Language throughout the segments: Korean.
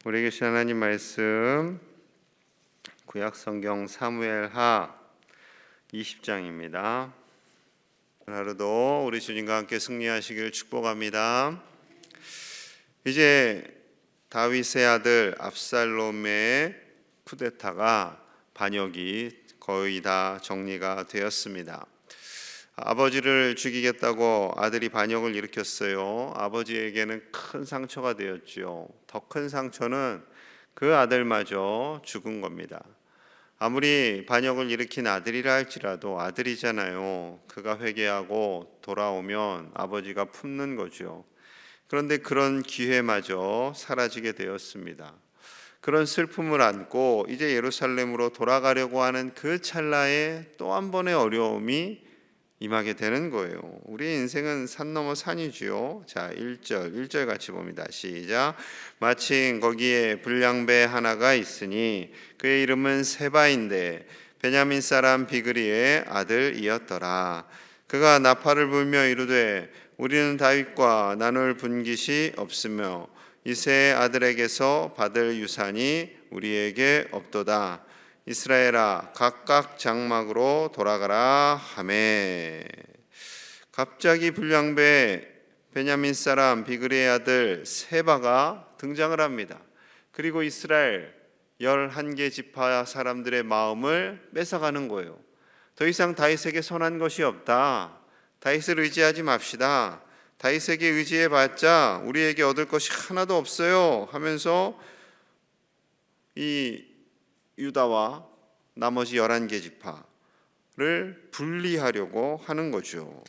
우리에게 주신 하나님 말씀 구약성경 사무엘하 20장입니다. 하루도 우리 주님과 함께 승리하시길 축복합니다. 이제 다윗의 아들 압살롬의 쿠데타가 반역이 거의 다 정리가 되었습니다. 아버지를 죽이겠다고 아들이 반역을 일으켰어요. 아버지에게는 큰 상처가 되었죠. 더 큰 상처는 그 아들마저 죽은 겁니다. 아무리 반역을 일으킨 아들이라 할지라도 아들이잖아요. 그가 회개하고 돌아오면 아버지가 품는 거죠. 그런데 그런 기회마저 사라지게 되었습니다. 그런 슬픔을 안고 이제 예루살렘으로 돌아가려고 하는 그 찰나에 또 한 번의 어려움이 임하게 되는 거예요. 우리 인생은 산 넘어 산이지요. 자, 1절 같이 봅니다. 시작. 마침 거기에 불량배 하나가 있으니 그의 이름은 세바인데 베냐민 사람 비그리의 아들이었더라. 그가 나팔을 불며 이르되 우리는 다윗과 나눌 분깃이 없으며 이새의 아들에게서 받을 유산이 우리에게 없도다. 이스라엘아 각각 장막으로 돌아가라 하매. 갑자기 불량배 베냐민 사람 비그리의 아들 세바가 등장을 합니다. 그리고 이스라엘 11개 지파 사람들의 마음을 뺏어가는 거예요. 더 이상 다윗에게 선한 것이 없다. 다윗을 의지하지 맙시다. 다윗에게 의지해봤자 우리에게 얻을 것이 하나도 없어요 하면서 이 유다와 나머지 11개 지파를 분리하려고 하는 거죠.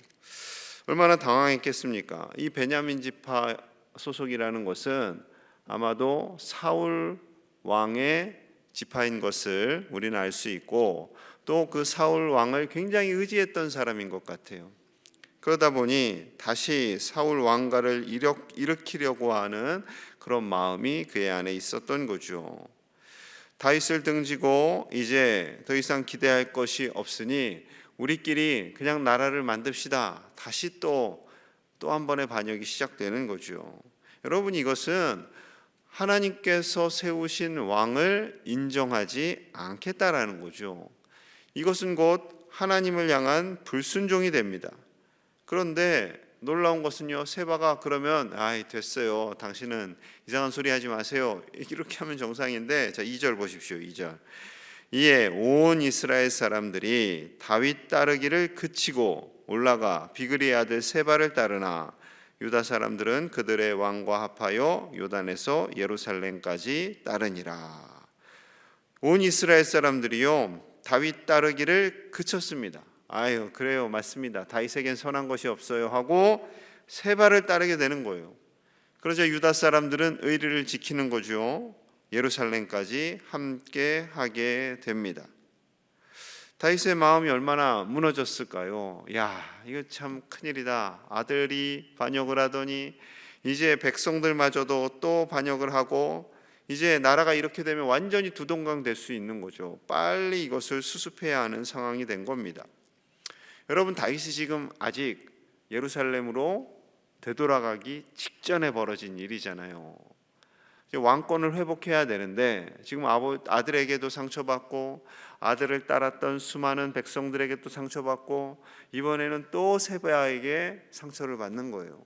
얼마나 당황했겠습니까? 이 베냐민 지파 소속이라는 것은 아마도 사울 왕의 지파인 것을 우리는 알 수 있고 또 그 사울 왕을 굉장히 의지했던 사람인 것 같아요. 그러다 보니 다시 사울 왕가를 일으키려고 하는 그런 마음이 그의 안에 있었던 거죠. 다윗을 등지고 이제 더 이상 기대할 것이 없으니 우리끼리 그냥 나라를 만듭시다. 다시 또 한 번의 반역이 시작되는 거죠. 여러분, 이것은 하나님께서 세우신 왕을 인정하지 않겠다라는 거죠. 이것은 곧 하나님을 향한 불순종이 됩니다. 그런데 놀라운 것은요, 세바가 그러면 됐어요. 당신은 이상한 소리 하지 마세요. 이렇게 하면 정상인데, 자 2절 보십시오. 2절. 이에 온 이스라엘 사람들이 다윗 따르기를 그치고 올라가 비그리의 아들 세바를 따르나 유다 사람들은 그들의 왕과 합하여 요단에서 예루살렘까지 따르니라. 온 이스라엘 사람들이요 다윗 따르기를 그쳤습니다. 그래요, 맞습니다. 다윗에겐 선한 것이 없어요 하고 세바를 따르게 되는 거예요. 그러자 유다 사람들은 의리를 지키는 거죠. 예루살렘까지 함께 하게 됩니다. 다윗의 마음이 얼마나 무너졌을까요? 이거 참 큰일이다. 아들이 반역을 하더니 이제 백성들마저도 또 반역을 하고 이제 나라가 이렇게 되면 완전히 두동강 될 수 있는 거죠. 빨리 이것을 수습해야 하는 상황이 된 겁니다. 여러분, 다윗이 지금 아직 예루살렘으로 되돌아가기 직전에 벌어진 일이잖아요. 왕권을 회복해야 되는데 지금 아들에게도 상처받고 아들을 따랐던 수많은 백성들에게도 상처받고 이번에는 또 세바에게 상처를 받는 거예요.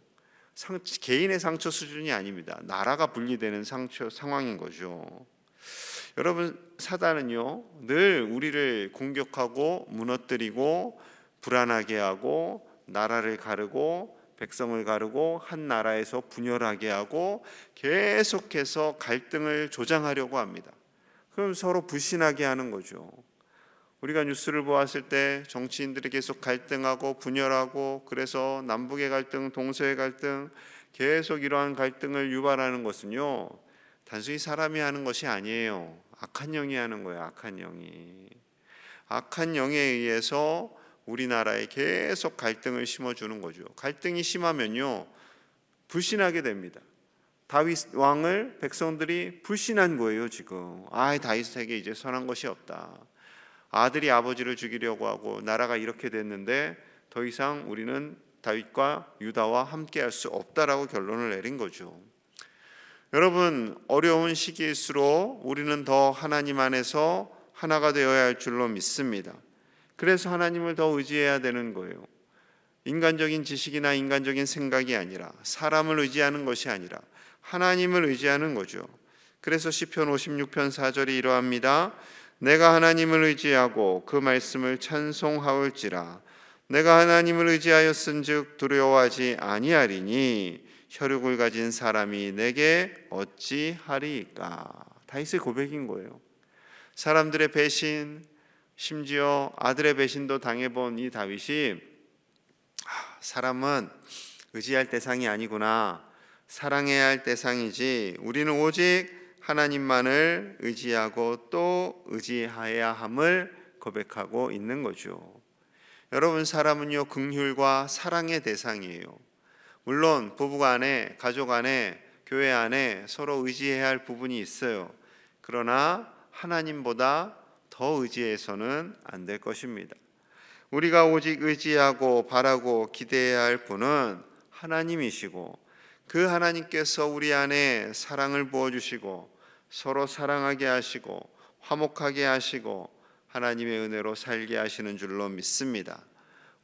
개인의 상처 수준이 아닙니다. 나라가 분리되는 상황인 거죠. 여러분, 사단은요 늘 우리를 공격하고 무너뜨리고 불안하게 하고 나라를 가르고 백성을 가르고 한 나라에서 분열하게 하고 계속해서 갈등을 조장하려고 합니다. 그럼 서로 불신하게 하는 거죠. 우리가 뉴스를 보았을 때 정치인들이 계속 갈등하고 분열하고 그래서 남북의 갈등, 동서의 갈등, 계속 이러한 갈등을 유발하는 것은요 단순히 사람이 하는 것이 아니에요. 악한 영이 하는 거예요. 악한 영이. 악한 영에 의해서 우리나라에 계속 갈등을 심어주는 거죠. 갈등이 심하면요 불신하게 됩니다. 다윗 왕을 백성들이 불신한 거예요. 지금 다윗에게 이제 선한 것이 없다. 아들이 아버지를 죽이려고 하고 나라가 이렇게 됐는데 더 이상 우리는 다윗과 유다와 함께 할 수 없다라고 결론을 내린 거죠. 여러분, 어려운 시기일수록 우리는 더 하나님 안에서 하나가 되어야 할 줄로 믿습니다. 그래서 하나님을 더 의지해야 되는 거예요. 인간적인 지식이나 인간적인 생각이 아니라, 사람을 의지하는 것이 아니라 하나님을 의지하는 거죠. 그래서 시편 56편 4절이 이러합니다. 내가 하나님을 의지하고 그 말씀을 찬송하올지라. 내가 하나님을 의지하였은즉 두려워하지 아니하리니 혈육을 가진 사람이 내게 어찌하리이까. 다윗의 고백인 거예요. 사람들의 배신, 심지어 아들의 배신도 당해본 이 다윗이 사람은 의지할 대상이 아니구나, 사랑해야 할 대상이지, 우리는 오직 하나님만을 의지하고 또 의지해야 함을 고백하고 있는 거죠. 여러분, 사람은요 긍휼과 사랑의 대상이에요. 물론 부부 간에, 가족 안에, 교회 안에 서로 의지해야 할 부분이 있어요. 그러나 하나님보다 더 의지해서는 안 될 것입니다. 우리가 오직 의지하고 바라고 기대해야 할 분은 하나님이시고, 그 하나님께서 우리 안에 사랑을 부어주시고 서로 사랑하게 하시고 화목하게 하시고 하나님의 은혜로 살게 하시는 줄로 믿습니다.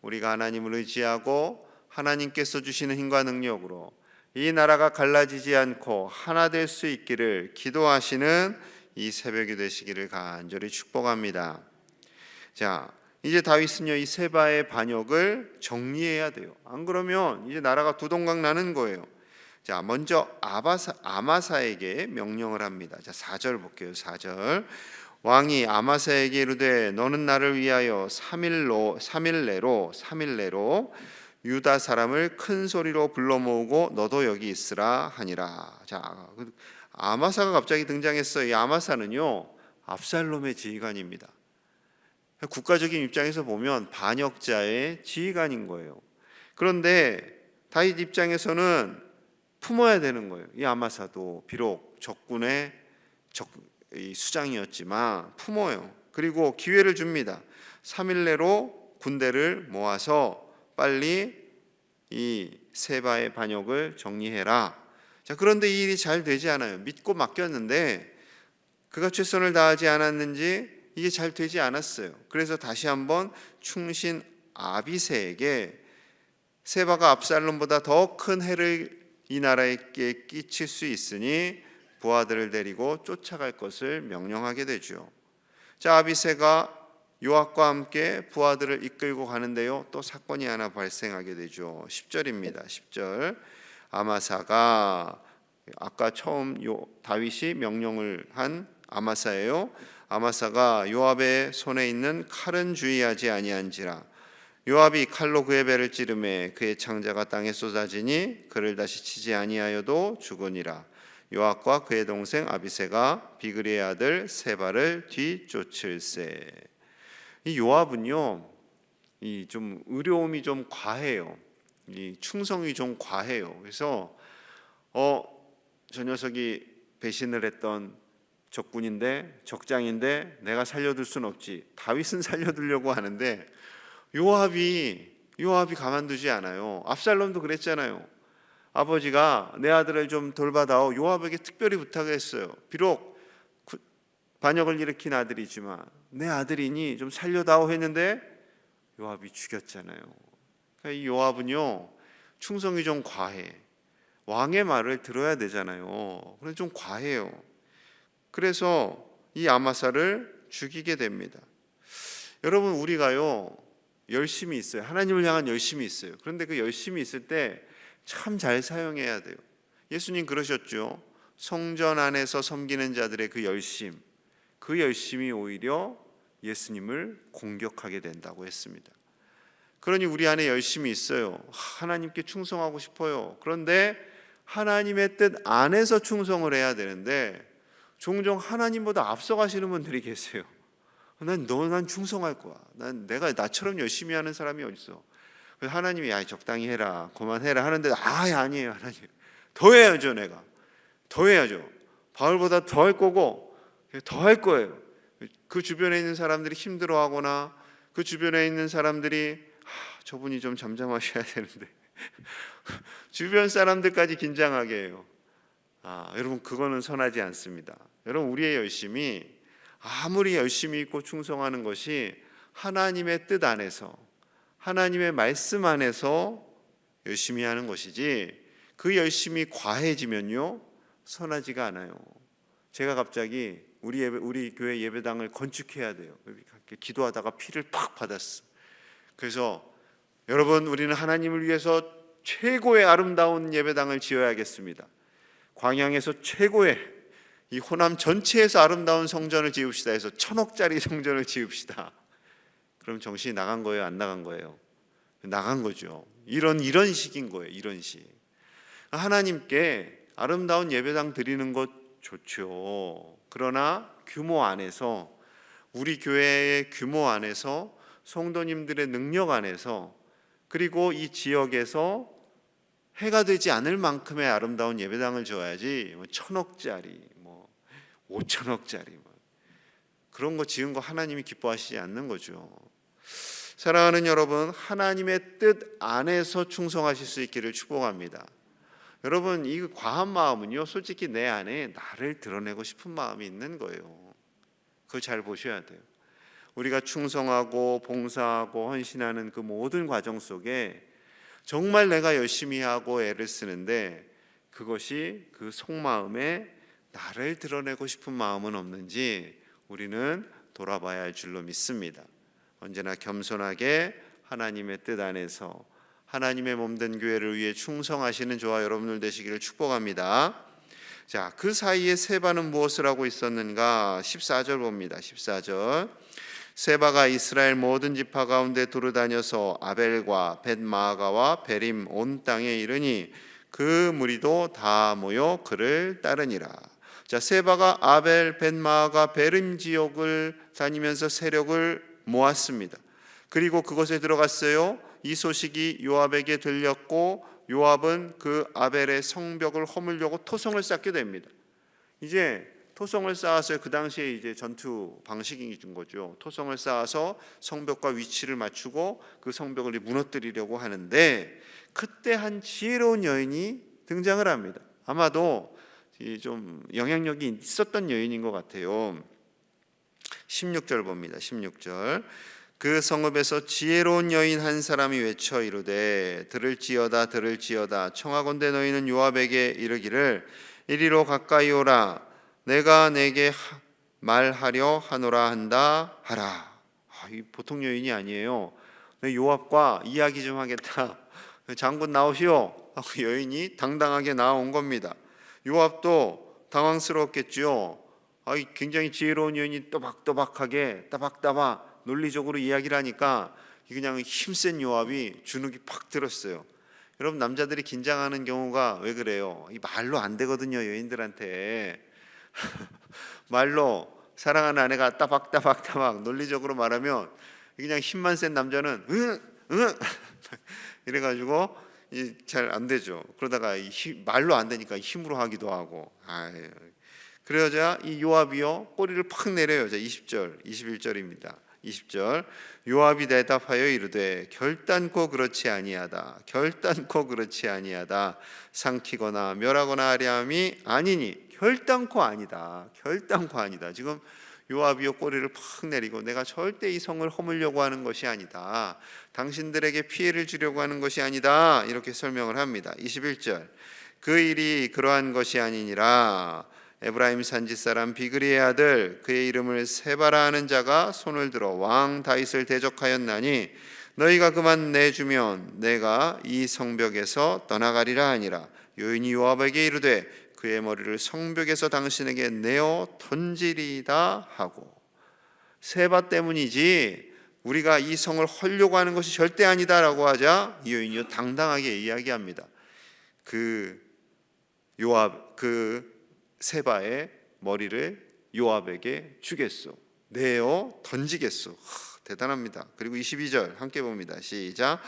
우리가 하나님을 의지하고 하나님께서 주시는 힘과 능력으로 이 나라가 갈라지지 않고 하나 될 수 있기를 기도하시는 이 새벽이 되시기를 간절히 축복합니다. 자, 이제 다윗은요 이 세바의 반역을 정리해야 돼요. 안 그러면 이제 나라가 두동강 나는 거예요. 자, 먼저 아마사에게 명령을 합니다. 자, 4절 볼게요. 4절. 왕이 아마사에게 이르되 너는 나를 위하여 3일 내로 유다 사람을 큰 소리로 불러 모으고 너도 여기 있으라 하니라. 자, 아마사가 갑자기 등장했어요. 이 아마사는요 압살롬의 지휘관입니다. 국가적인 입장에서 보면 반역자의 지휘관인 거예요. 그런데 다윗 입장에서는 품어야 되는 거예요. 이 아마사도 비록 적군의 수장이었지만 품어요. 그리고 기회를 줍니다. 3일 내로 군대를 모아서 빨리 이 세바의 반역을 정리해라. 자, 그런데 이 일이 잘 되지 않아요. 믿고 맡겼는데 그가 최선을 다하지 않았는지 이게 잘 되지 않았어요. 그래서 다시 한번 충신 아비새에게 세바가 압살롬보다 더 큰 해를 이 나라에게 끼칠 수 있으니 부하들을 데리고 쫓아갈 것을 명령하게 되죠. 자, 아비새가 요압과 함께 부하들을 이끌고 가는데요, 또 사건이 하나 발생하게 되죠. 10절입니다. 10절. 아마사가 아까 처음 다윗이 명령을 한 아마사예요. 아마사가 요압의 손에 있는 칼은 주의하지 아니한지라. 요압이 칼로 그의 배를 찌르매 그의 창자가 땅에 쏟아지니 그를 다시 치지 아니하여도 죽으니라. 요압과 그의 동생 아비새가 비그리의 아들 세바를 뒤쫓을세. 이 요압은요, 이 좀 의로움이 좀 과해요. 이 충성이 좀 과해요. 그래서 저 녀석이 배신을 했던 적군인데, 적장인데 내가 살려둘 순 없지. 다윗은 살려두려고 하는데 요압이 가만두지 않아요. 압살롬도 그랬잖아요. 아버지가 내 아들을 좀 돌봐다오. 요압에게 특별히 부탁했어요. 비록 반역을 일으킨 아들이지만 내 아들이니 좀 살려다오 했는데 요압이 죽였잖아요. 그러니까 이 요압은요 충성이 좀 과해. 왕의 말을 들어야 되잖아요. 그래서 좀 과해요. 그래서 이 아마사를 죽이게 됩니다. 여러분, 우리가요 열심히 있어요. 하나님을 향한 열심이 있어요. 그런데 그 열심이 있을 때 참 잘 사용해야 돼요. 예수님 그러셨죠. 성전 안에서 섬기는 자들의 그 열심이 오히려 예수님을 공격하게 된다고 했습니다. 그러니 우리 안에 열심이 있어요. 하나님께 충성하고 싶어요. 그런데 하나님의 뜻 안에서 충성을 해야 되는데 종종 하나님보다 앞서가시는 분들이 계세요. 난 충성할 거야. 내가 나처럼 열심히 하는 사람이 어딨어. 그래서 하나님이 적당히 해라, 그만해라 하는데 아니에요. 하나님 더 해야죠. 내가 더 해야죠. 바울보다 더 할 거고 더 할 거예요. 그 주변에 있는 사람들이 힘들어하거나 그 주변에 있는 사람들이 저분이 좀 잠잠하셔야 되는데 주변 사람들까지 긴장하게 해요. 여러분 그거는 선하지 않습니다. 여러분 우리의 열심이 아무리 열심히 있고 충성하는 것이 하나님의 뜻 안에서 하나님의 말씀 안에서 열심히 하는 것이지 그 열심이 과해지면요 선하지가 않아요. 제가 갑자기 우리 교회 예배당을 건축해야 돼요. 기도하다가 피를 팍 받았어. 그래서 여러분 우리는 하나님을 위해서 최고의 아름다운 예배당을 지어야겠습니다. 광양에서 최고의 이 호남 전체에서 아름다운 성전을 지읍시다 해서 1,000억짜리 성전을 지읍시다. 그럼 정신이 나간 거예요? 안 나간 거예요? 나간 거죠. 이런 식인 거예요. 이런 식. 하나님께 아름다운 예배당 드리는 것 좋죠. 그러나 규모 안에서 우리 교회의 규모 안에서 성도님들의 능력 안에서 그리고 이 지역에서 해가 되지 않을 만큼의 아름다운 예배당을 지어야지 1,000억짜리 5,000억짜리 그런 거 지은 거 하나님이 기뻐하시지 않는 거죠. 사랑하는 여러분, 하나님의 뜻 안에서 충성하실 수 있기를 축복합니다. 여러분 이 과한 마음은요 솔직히 내 안에 나를 드러내고 싶은 마음이 있는 거예요. 그거 잘 보셔야 돼요. 우리가 충성하고 봉사하고 헌신하는 그 모든 과정 속에 정말 내가 열심히 하고 애를 쓰는데 그것이 그 속마음에 나를 드러내고 싶은 마음은 없는지 우리는 돌아봐야 할 줄로 믿습니다. 언제나 겸손하게 하나님의 뜻 안에서 하나님의 몸된 교회를 위해 충성하시는 저와 여러분들 되시기를 축복합니다. 자, 그 사이에 세바는 무엇을 하고 있었는가? 14절 봅니다. 14절. 세바가 이스라엘 모든 지파 가운데 두루다녀서 아벨과 벳마아가와 베림 온 땅에 이르니 그 무리도 다 모여 그를 따르니라. 자, 세바가 아벨, 벳마아가, 베림 지역을 다니면서 세력을 모았습니다. 그리고 그곳에 들어갔어요. 이 소식이 요압에게 들렸고 요압은 그 아벨의 성벽을 허물려고 토성을 쌓게 됩니다. 이제 토성을 쌓아서 그 당시에 이제 전투 방식이 준 거죠. 토성을 쌓아서 성벽과 위치를 맞추고 그 성벽을 무너뜨리려고 하는데 그때 한 지혜로운 여인이 등장을 합니다. 아마도 좀 영향력이 있었던 여인인 것 같아요. 16절 봅니다. 16절. 그 성읍에서 지혜로운 여인 한 사람이 외쳐 이르되 들을지어다 들을지어다 청하건대 너희는 요압에게 이르기를 이리로 가까이 오라 내가 내게 말하려 하노라 한다 하라. 이 보통 여인이 아니에요. 요압과 이야기 좀 하겠다. 장군 나오시오 하고 여인이 당당하게 나온 겁니다. 요압도 당황스러웠겠죠. 굉장히 지혜로운 여인이 또박또박하게 따박따박 논리적으로 이야기를 하니까 그냥 힘센 요압이 주눅이 팍 들었어요. 여러분 남자들이 긴장하는 경우가 왜 그래요? 이 말로 안 되거든요. 여인들한테 말로 사랑하는 아내가 따박따박 논리적으로 말하면 그냥 힘만 센 남자는 응 이래가지고 잘 안 되죠. 그러다가 말로 안 되니까 힘으로 하기도 하고. 그러자 이 요압이요 꼬리를 팍 내려요. 20절 21절입니다. 20절 요압이 대답하여 이르되 결단코 그렇지 아니하다 결단코 그렇지 아니하다 삼키거나 멸하거나 하려함이 아니니 결단코 아니다 결단코 아니다. 지금 요압이요 꼬리를 팍 내리고 내가 절대 이 성을 허물려고 하는 것이 아니다 당신들에게 피해를 주려고 하는 것이 아니다 이렇게 설명을 합니다. 21절 그 일이 그러한 것이 아니니라 에브라임 산지 사람 비그리의 아들 그의 이름을 세바라 하는 자가 손을 들어 왕 다윗을 대적하였나니 너희가 그만 내주면 내가 이 성벽에서 떠나가리라 하니라. 여인이 요압에게 이르되 그의 머리를 성벽에서 당신에게 내어 던지리다 하고. 세바 때문이지 우리가 이 성을 헐려고 하는 것이 절대 아니다라고 하자 이 여인이 당당하게 이야기합니다. 그 세바의 머리를 요압에게 주겠소. 내어 던지겠소. 대단합니다. 그리고 22절 함께 봅니다. 시작.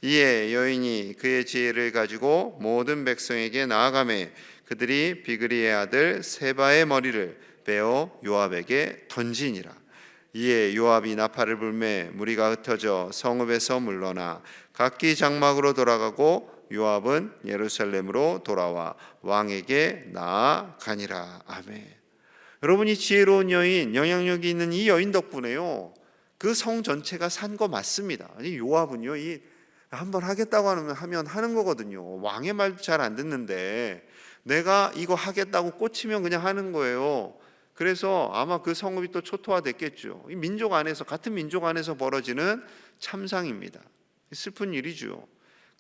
이에 여인이 그의 지혜를 가지고 모든 백성에게 나아가매 그들이 비그리의 아들 세바의 머리를 베어 요압에게 던지니라. 이에 요압이 나팔을 불매 무리가 흩어져 성읍에서 물러나 각기 장막으로 돌아가고 요압은 예루살렘으로 돌아와 왕에게 나아가니라. 아멘. 여러분, 이 지혜로운 여인, 영향력이 있는 이 여인 덕분에요, 그 성 전체가 산 거 맞습니다. 아니, 요압은요, 이 한번 하겠다고 하면 하는 거거든요. 왕의 말도 잘 안 듣는데 내가 이거 하겠다고 꽂히면 그냥 하는 거예요. 그래서 아마 그 성읍이 또 초토화됐겠죠. 이 민족 안에서, 같은 민족 안에서 벌어지는 참상입니다. 슬픈 일이죠.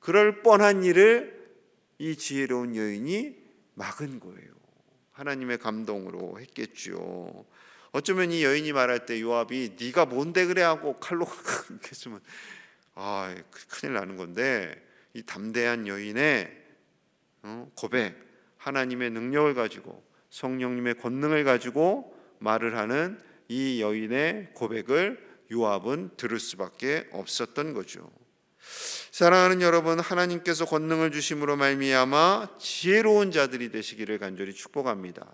그럴 뻔한 일을 이 지혜로운 여인이 막은 거예요. 하나님의 감동으로 했겠죠. 어쩌면 이 여인이 말할 때 요압이 네가 뭔데 그래 하고 칼로 이렇게 했으면 큰일 나는 건데, 이 담대한 여인의 고백, 하나님의 능력을 가지고 성령님의 권능을 가지고 말을 하는 이 여인의 고백을 요압은 들을 수밖에 없었던 거죠. 사랑하는 여러분, 하나님께서 권능을 주심으로 말미암아 지혜로운 자들이 되시기를 간절히 축복합니다.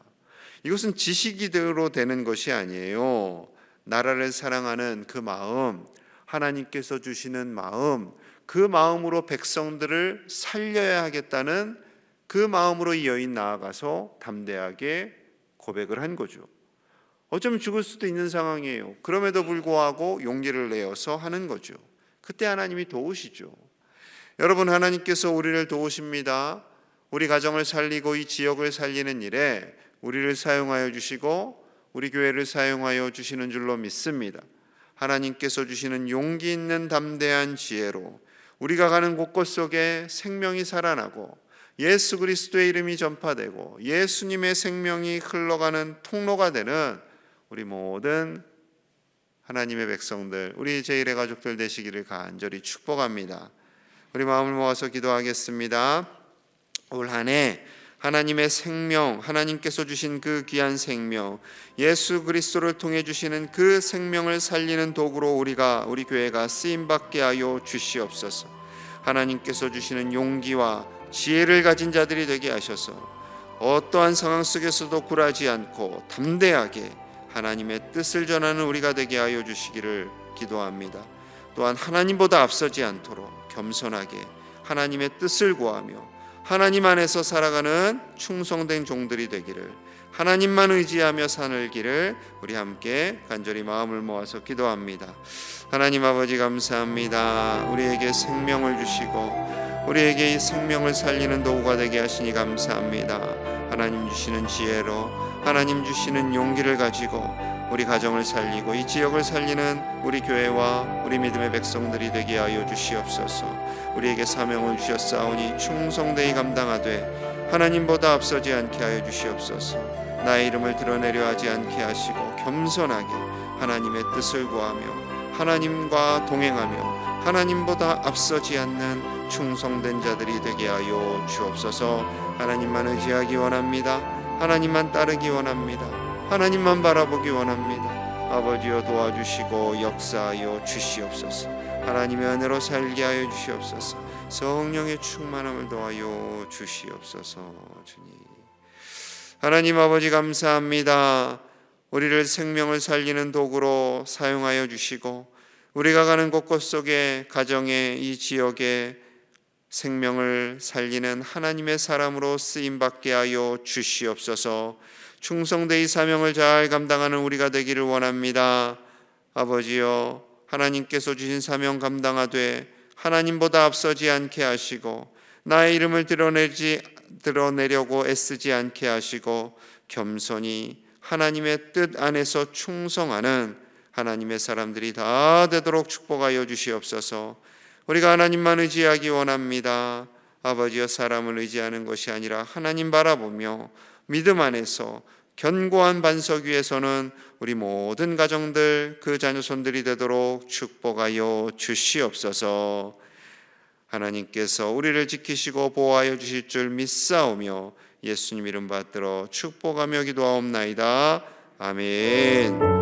이것은 지식이대로 되는 것이 아니에요. 나라를 사랑하는 그 마음, 하나님께서 주시는 마음, 그 마음으로 백성들을 살려야 하겠다는 그 마음으로 이 여인 나아가서 담대하게 고백을 한 거죠. 어쩌면 죽을 수도 있는 상황이에요. 그럼에도 불구하고 용기를 내어서 하는 거죠. 그때 하나님이 도우시죠. 여러분, 하나님께서 우리를 도우십니다. 우리 가정을 살리고 이 지역을 살리는 일에 우리를 사용하여 주시고 우리 교회를 사용하여 주시는 줄로 믿습니다. 하나님께서 주시는 용기 있는 담대한 지혜로 우리가 가는 곳곳 속에 생명이 살아나고 예수 그리스도의 이름이 전파되고 예수님의 생명이 흘러가는 통로가 되는 우리 모든 하나님의 백성들, 우리 제1의 가족들 되시기를 간절히 축복합니다. 우리 마음을 모아서 기도하겠습니다. 올 한 해 하나님의 생명, 하나님께서 주신 그 귀한 생명, 예수 그리스도를 통해 주시는 그 생명을 살리는 도구로 우리 교회가 쓰임받게 하여 주시옵소서. 하나님께서 주시는 용기와 지혜를 가진 자들이 되게 하셔서 어떠한 상황 속에서도 굴하지 않고 담대하게 하나님의 뜻을 전하는 우리가 되게 하여 주시기를 기도합니다. 또한 하나님보다 앞서지 않도록 겸손하게 하나님의 뜻을 구하며 하나님 안에서 살아가는 충성된 종들이 되기를, 하나님만 의지하며 사는 길을 우리 함께 간절히 마음을 모아서 기도합니다. 하나님 아버지, 감사합니다. 우리에게 생명을 주시고 우리에게 이 생명을 살리는 도구가 되게 하시니 감사합니다. 하나님 주시는 지혜로, 하나님 주시는 용기를 가지고 우리 가정을 살리고 이 지역을 살리는 우리 교회와 우리 믿음의 백성들이 되게 하여 주시옵소서. 우리에게 사명을 주셨사오니 충성되이 감당하되 하나님보다 앞서지 않게 하여 주시옵소서. 나의 이름을 드러내려 하지 않게 하시고 겸손하게 하나님의 뜻을 구하며 하나님과 동행하며 하나님보다 앞서지 않는 충성된 자들이 되게 하여 주옵소서. 하나님만 의지하기 원합니다. 하나님만 따르기 원합니다. 하나님만 바라보기 원합니다. 아버지여, 도와주시고 역사하여 주시옵소서. 하나님의 은혜로 살게 하여 주시옵소서. 성령의 충만함을 더하여 주시옵소서. 주님, 하나님 아버지, 감사합니다. 우리를 생명을 살리는 도구로 사용하여 주시고 우리가 가는 곳곳 속에, 가정에, 이 지역에 생명을 살리는 하나님의 사람으로 쓰임받게 하여 주시옵소서. 충성되이 사명을 잘 감당하는 우리가 되기를 원합니다. 아버지여, 하나님께서 주신 사명 감당하되 하나님보다 앞서지 않게 하시고 나의 이름을 드러내려고 애쓰지 않게 하시고 겸손히 하나님의 뜻 안에서 충성하는 하나님의 사람들이 다 되도록 축복하여 주시옵소서. 우리가 하나님만 의지하기 원합니다. 아버지여, 사람을 의지하는 것이 아니라 하나님 바라보며 믿음 안에서 견고한 반석 위에서는 우리 모든 가정들, 그 자녀손들이 되도록 축복하여 주시옵소서. 하나님께서 우리를 지키시고 보호하여 주실 줄 믿사오며 예수님 이름 받들어 축복하며 기도하옵나이다. 아멘.